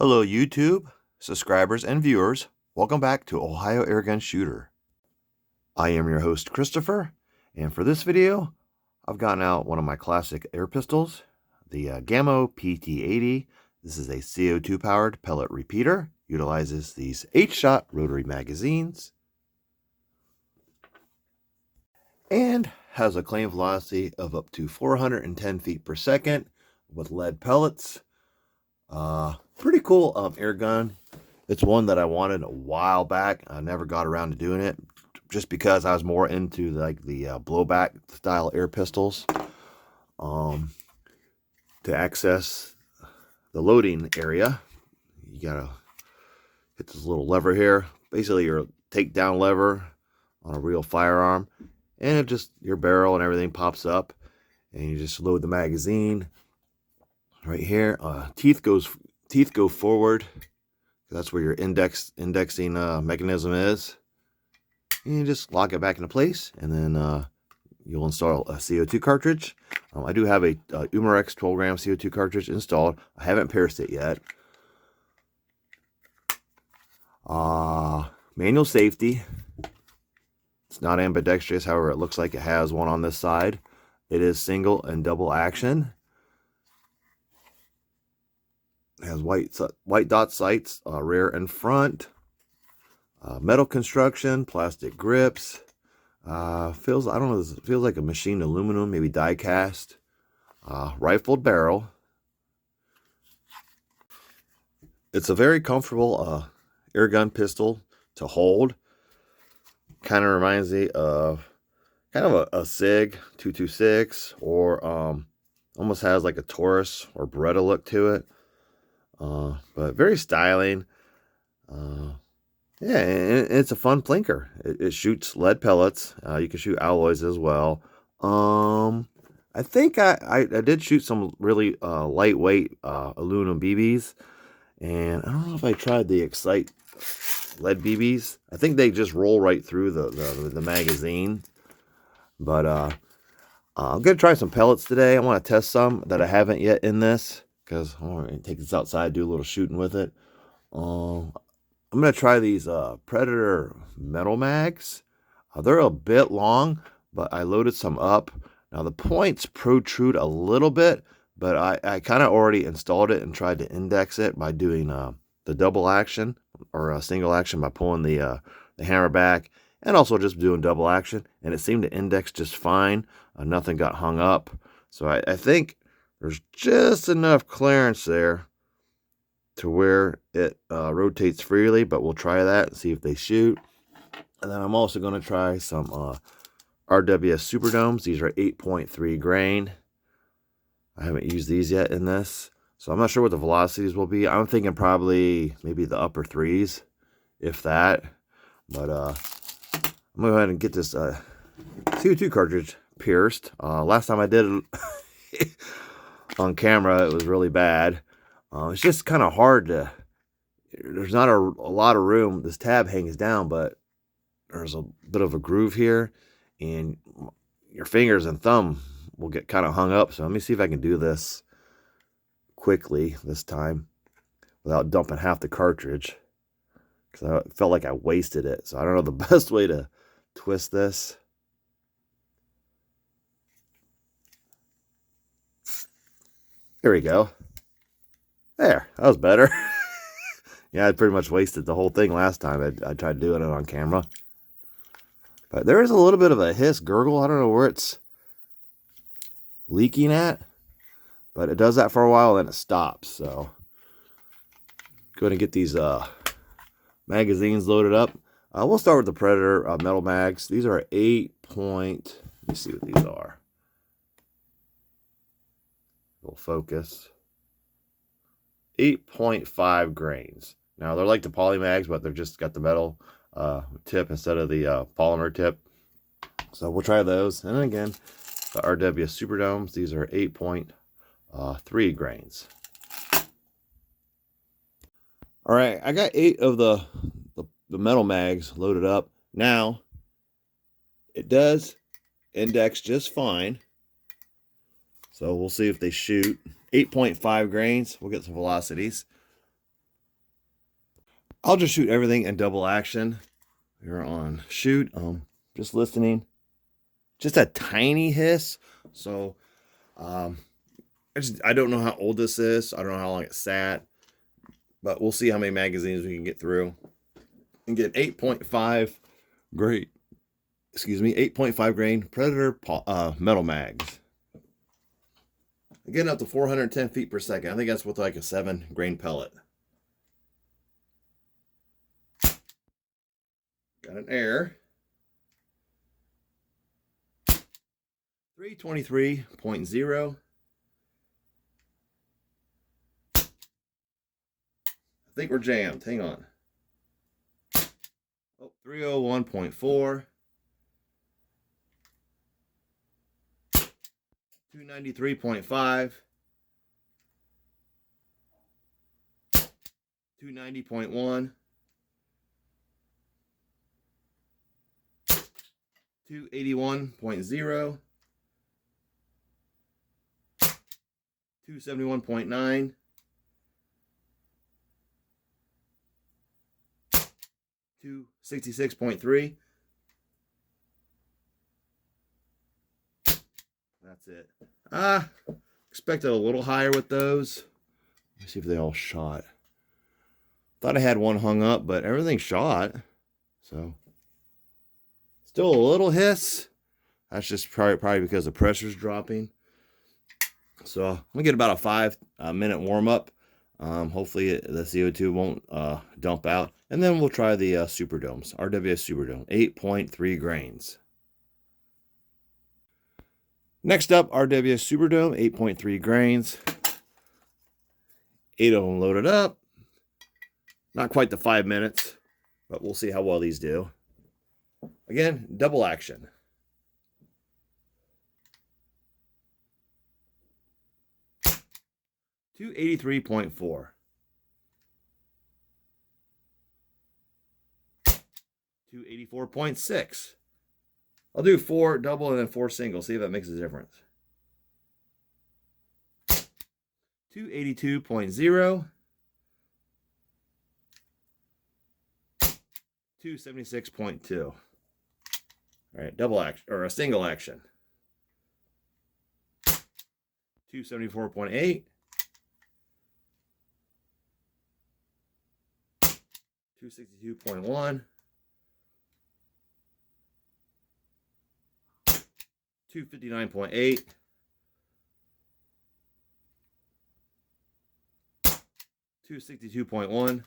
Hello YouTube, subscribers and viewers. Welcome back to Ohio Airgun Shooter. I am your host Christopher, and for this video, I've gotten out one of my classic air pistols, the Gamo PT-80. This is a CO2 powered pellet repeater, utilizes these 8-shot rotary magazines, and has a claim velocity of up to 410 feet per second with lead pellets. Pretty cool air gun. It's one that I wanted a while back. I never got around to doing it just because I was more into like the blowback style air pistols. To access the loading area, you gotta hit this little lever here, basically your takedown lever on a real firearm, and it just, your barrel and everything pops up, and you just load the magazine right here. Teeth go forward. That's where your indexing mechanism is. And you just lock it back into place, and then you'll install a CO2 cartridge. I do have a Umarex 12-gram CO2 cartridge installed. I haven't pierced it yet. Manual safety. It's not ambidextrous, however, it looks like it has one on this side. It is single and double action. It has white dot sights, rear and front. Metal construction, plastic grips. Feels, I don't know, it feels like a machined aluminum, maybe die cast. Rifled barrel. It's a very comfortable air gun pistol to hold. Kind of reminds me of kind of a SIG 226, or almost has like a Taurus or Beretta look to it. But very styling. Yeah, and it's a fun plinker. It shoots lead pellets. You can shoot alloys as well. I think I did shoot some really lightweight aluminum BBs, and I don't know if I tried the Excite lead BBs. I think they just roll right through the magazine. But I'm gonna try some pellets today. I want to test some that I haven't yet in this, because I want to take this outside, do a little shooting with it. I'm going to try these Predator metal mags. They're a bit long, but I loaded some up. Now the points protrude a little bit, but I kind of already installed it and tried to index it by doing the double action, or a single action by pulling the hammer back, and also just doing double action, and it seemed to index just fine. Nothing got hung up. So I think there's just enough clearance there to where it rotates freely, but we'll try that and see if they shoot. And then I'm also going to try some RWS Superdomes. These are 8.3 grain. I haven't used these yet in this, so I'm not sure what the velocities will be. I'm thinking probably maybe the upper threes, if that. But I'm going to go ahead and get this CO2 cartridge pierced. Last time I did it on camera, it was really bad. It's just kind of hard to, there's not a lot of room. This tab hangs down, but there's a bit of a groove here, and your fingers and thumb will get kind of hung up. So let me see if I can do this quickly this time without dumping half the cartridge, because I felt like I wasted it. So I don't know the best way to twist this. Here we go. There, that was better. Yeah, I pretty much wasted the whole thing last time I tried doing it on camera. But there is a little bit of a hiss, gurgle. I don't know where it's leaking at, but it does that for a while, then it stops. So go ahead and get these magazines loaded up. We'll start with the Predator metal mags. These are 8 point, let me see what these are. We'll focus. 8.5 grains. Now they're like the poly mags, but they've just got the metal tip instead of the polymer tip. So we'll try those. And then again, the RWS Superdomes. These are 8.3 grains. All right, I got 8 of the metal mags loaded up. Now it does index just fine. So we'll see if they shoot. 8.5 grains. We'll get some velocities. I'll just shoot everything in double action. We're on shoot. Just listening. Just a tiny hiss. So, I don't know how old this is. I don't know how long it sat, but we'll see how many magazines we can get through and get 8.5 great. Excuse me, 8.5 grain Predator metal mags. Getting up to 410 feet per second. I think that's with like a 7 grain pellet. Got an air. 323.0. I think we're jammed. Hang on. Oh, 301.4. 293.5. 290.1. 281.0. 271.9. 266.3. That's it. Expected a little higher with those. Let me see if they all shot. Thought I had one hung up, but everything shot. So still a little hiss. That's just probably because the pressure's dropping. So I'm gonna get about a 5-minute warm up. Hopefully the CO2 won't dump out, and then we'll try the Superdomes, RWS Superdome, 8.3 grains. Next up, RWS Superdome, 8.3 grains. 8 of them loaded up. Not quite the 5 minutes, but we'll see how well these do. Again, double action. $283.4. 284.6. I'll do 4 double and then 4 single. See if that makes a difference. 282.0. 276.2. All right, double action or a single action. 274.8. 262.1. 259.8. 262.1.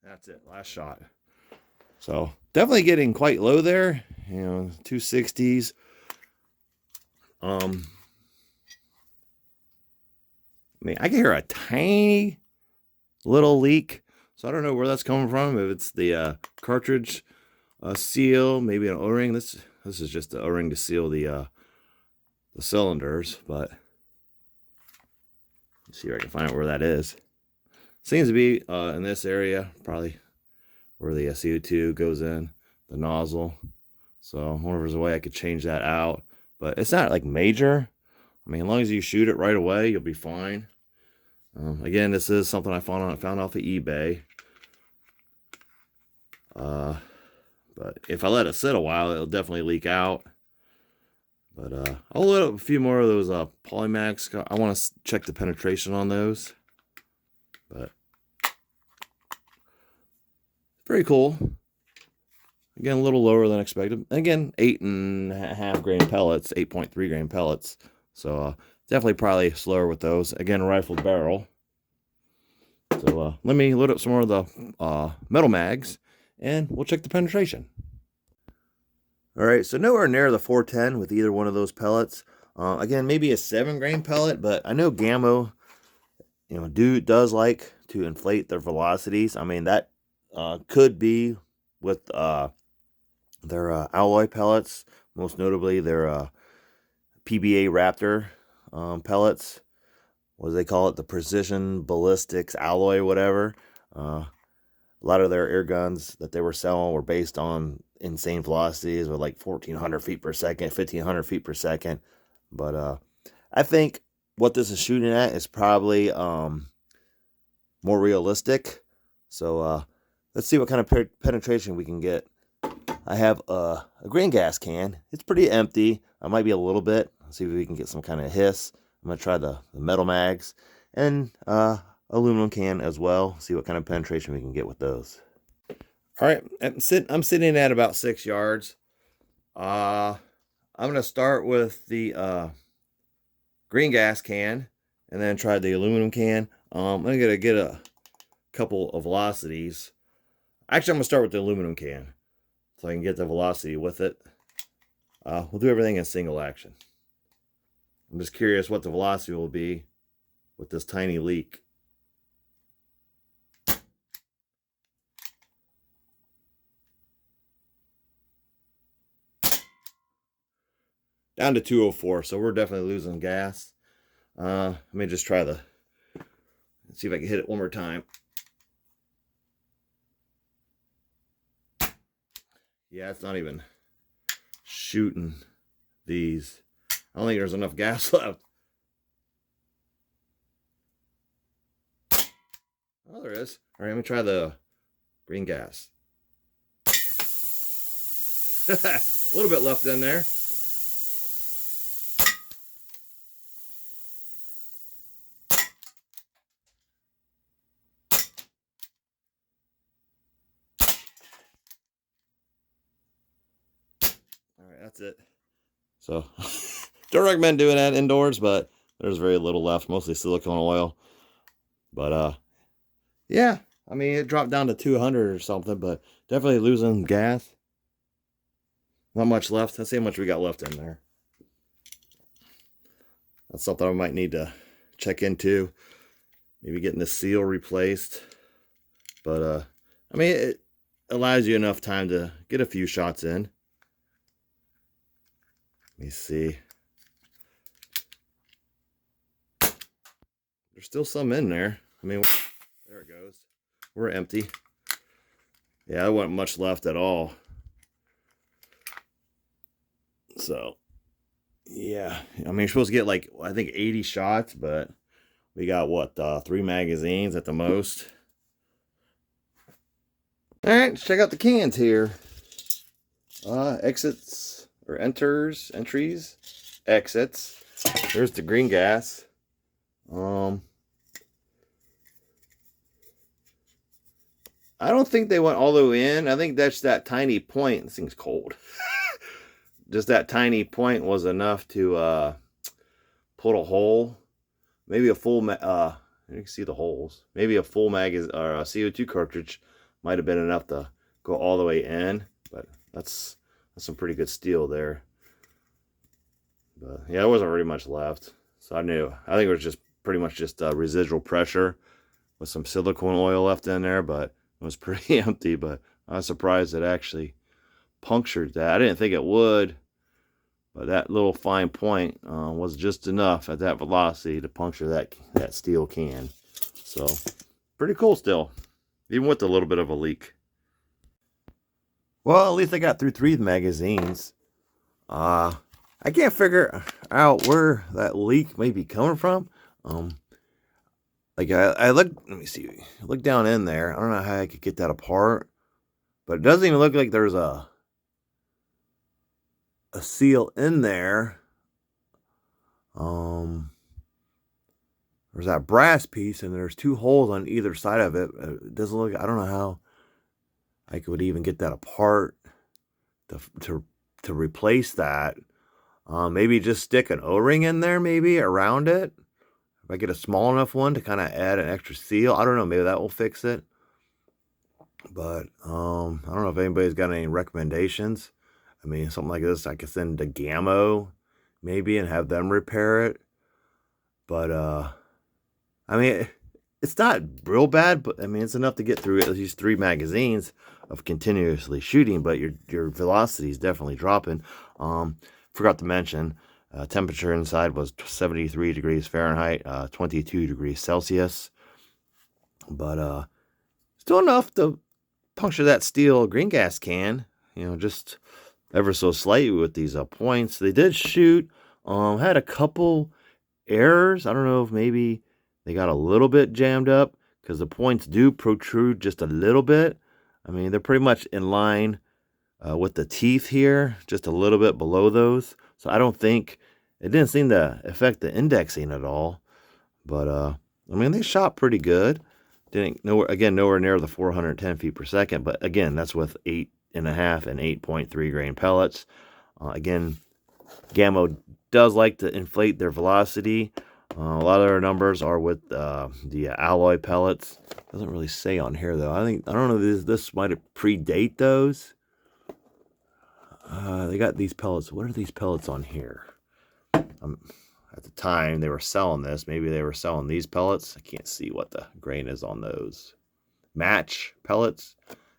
That's it. Last shot. So definitely getting quite low there. 260s. I mean, I can hear a tiny little leak. So I don't know where that's coming from. If it's the cartridge seal, maybe an O-ring. This is just the O-ring to seal the cylinders. But let's see if I can find out where that is. Seems to be in this area, probably where the CO2 goes in the nozzle. So I wonder if there's a way I could change that out. But it's not like major. I mean, as long as you shoot it right away, you'll be fine. Again, this is something I found off of eBay. But if I let it sit a while, it'll definitely leak out. But I'll load up a few more of those Polymax. I want to check the penetration on those. But very cool. Again, a little lower than expected. Again, 8.5 grain pellets, 8.3 grain pellets. So definitely probably slower with those. Again, rifled barrel. So let me load up some more of the metal mags, and we'll check the penetration. All right, so nowhere near the 410 with either one of those pellets. Again, maybe a 7 grain pellet, but I know Gamo, does like to inflate their velocities. I mean, that could be with their alloy pellets, most notably their PBA Raptor pellets. What do they call it? The Precision Ballistics Alloy, whatever. A lot of their air guns that they were selling were based on insane velocities with like 1,400 feet per second, 1,500 feet per second. But I think what this is shooting at is probably more realistic. So let's see what kind of penetration we can get. I have a green gas can. It's pretty empty. I might be a little bit. Let's see if we can get some kind of hiss. I'm gonna try the metal mags and aluminum can as well. See what kind of penetration we can get with those. All right, I'm sitting at about 6 yards. I'm gonna start with the green gas can and then try the aluminum can. I'm gonna get a couple of velocities. Actually, I'm gonna start with the aluminum can so I can get the velocity with it. We'll do everything in single action. I'm just curious what the velocity will be with this tiny leak. Down to 204, so we're definitely losing gas. Let me just try let's see if I can hit it one more time. Yeah, it's not even shooting these. I don't think there's enough gas left. Oh, there is. All right, let me try the green gas. A little bit left in there. All right, that's it. So, don't recommend doing that indoors, but there's very little left, mostly silicone oil. But yeah, I mean, it dropped down to 200 or something, but definitely losing gas. Not much left. Let's see how much we got left in there. That's something I might need to check into. Maybe getting the seal replaced. But I mean, it allows you enough time to get a few shots in. Let me see. There's still some in there. I mean, there it goes. We're empty. Yeah, there wasn't much left at all. So, yeah. I mean, you're supposed to get like, I think 80 shots, but we got what, 3 magazines at the most. All right, let's check out the cans here. Exits or entries, exits. There's the green gas. I don't think they went all the way in. I think that's that tiny point. This thing's cold. Just that tiny point was enough to put a hole. Maybe a full you can see the holes. Maybe a full magazine or a CO2 cartridge might have been enough to go all the way in. But that's some pretty good steel there. But yeah, there wasn't really much left. So I think it was just pretty much just residual pressure with some silicone oil left in there, but it was pretty empty. But I was surprised it actually punctured that. I didn't think it would, but that little fine point was just enough at that velocity to puncture that steel can. So pretty cool still, even with a little bit of a leak. Well, at least I got through 3 magazines. I can't figure out where that leak may be coming from. Like I look, let me see, look down in there. I don't know how I could get that apart, but it doesn't even look like there's a seal in there. There's that brass piece, and there's 2 holes on either side of it. It doesn't look. I don't know how I could even get that apart to replace that. Maybe just stick an O-ring in there, maybe around it. If I get a small enough one to kind of add an extra seal, I don't know. Maybe that will fix it. But I don't know if anybody's got any recommendations. I mean, something like this, I could send to Gamo, maybe, and have them repair it. But I mean, it's not real bad, but I mean, it's enough to get through at least 3 magazines of continuously shooting. But your velocity is definitely dropping. Forgot to mention, temperature inside was 73 degrees Fahrenheit, 22 degrees Celsius. But still enough to puncture that steel green gas can, just ever so slightly with these points. They did shoot, had a couple errors. I don't know if maybe they got a little bit jammed up because the points do protrude just a little bit. I mean, they're pretty much in line with the teeth here, just a little bit below those. So I don't think, it didn't seem to affect the indexing at all. But, I mean, they shot pretty good. Didn't, nowhere near the 410 feet per second. But again, that's with 8.5 and 8.3 grain pellets. Again, Gamo does like to inflate their velocity. A lot of their numbers are with the alloy pellets. Doesn't really say on here though. I don't know. This might predate those. They got these pellets. What are these pellets on here? At the time they were selling this, maybe they were selling these pellets. I can't see what the grain is on those. Match pellets.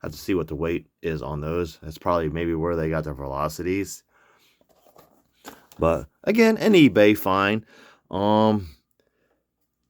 Have to see what the weight is on those. That's probably maybe where they got their velocities. But again, an eBay find.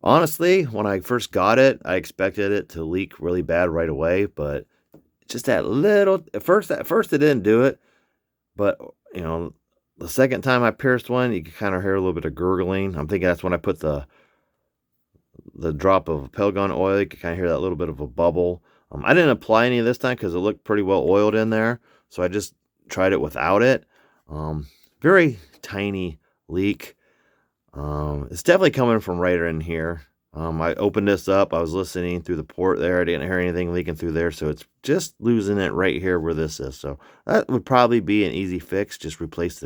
Honestly, when I first got it, I expected it to leak really bad right away, but just that little, at first it didn't do it, but you know, the second time I pierced one, you could kind of hear a little bit of gurgling. I'm thinking that's when I put the drop of pellet gun oil. You could kind of hear that little bit of a bubble. I didn't apply any this time because it looked pretty well oiled in there, so I just tried it without it. Very tiny leak. It's definitely coming from right in here. I opened this up. I was listening through the port there. I didn't hear anything leaking through there, so it's just losing it right here where this is. So that would probably be an easy fix. Just replace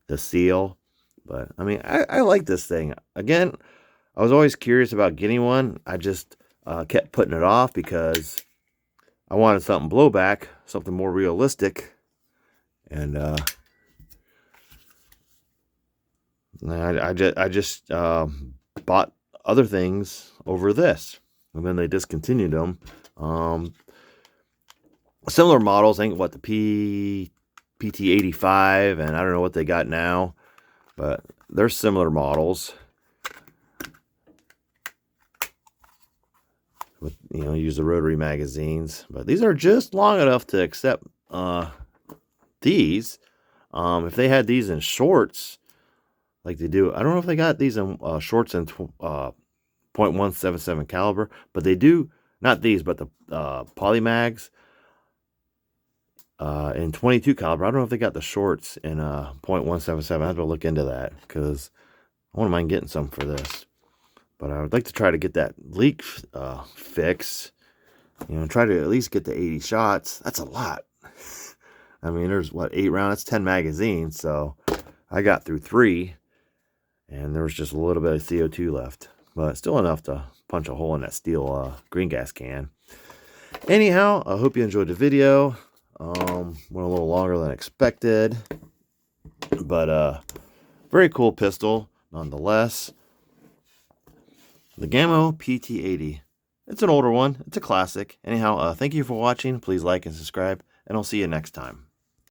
the seal. But I mean, I like this thing. Again, I was always curious about getting one. I just kept putting it off because I wanted something blowback, something more realistic, and I just bought other things over this, and then they discontinued them. Similar models, I think what the PT-80, and I don't know what they got now, but they're similar models. With, you know, use the rotary magazines, but these are just long enough to accept these. If they had these in shorts, like they do, I don't know if they got these in shorts in .177 caliber, but they do, not these, but the polymags in 22 caliber. I don't know if they got the shorts in .177. I have to look into that because I wouldn't mind getting some for this. But I would like to try to get that leak fix. You know, try to at least get the 80 shots. That's a lot. I mean, there's what, 8 rounds? That's 10 magazines. So I got through 3, and there was just a little bit of CO2 left, but still enough to punch a hole in that steel green gas can. Anyhow, I hope you enjoyed the video. Went a little longer than expected, but very cool pistol nonetheless. The Gamo PT-80. It's an older one. It's a classic. Anyhow, thank you for watching. Please like and subscribe, and I'll see you next time.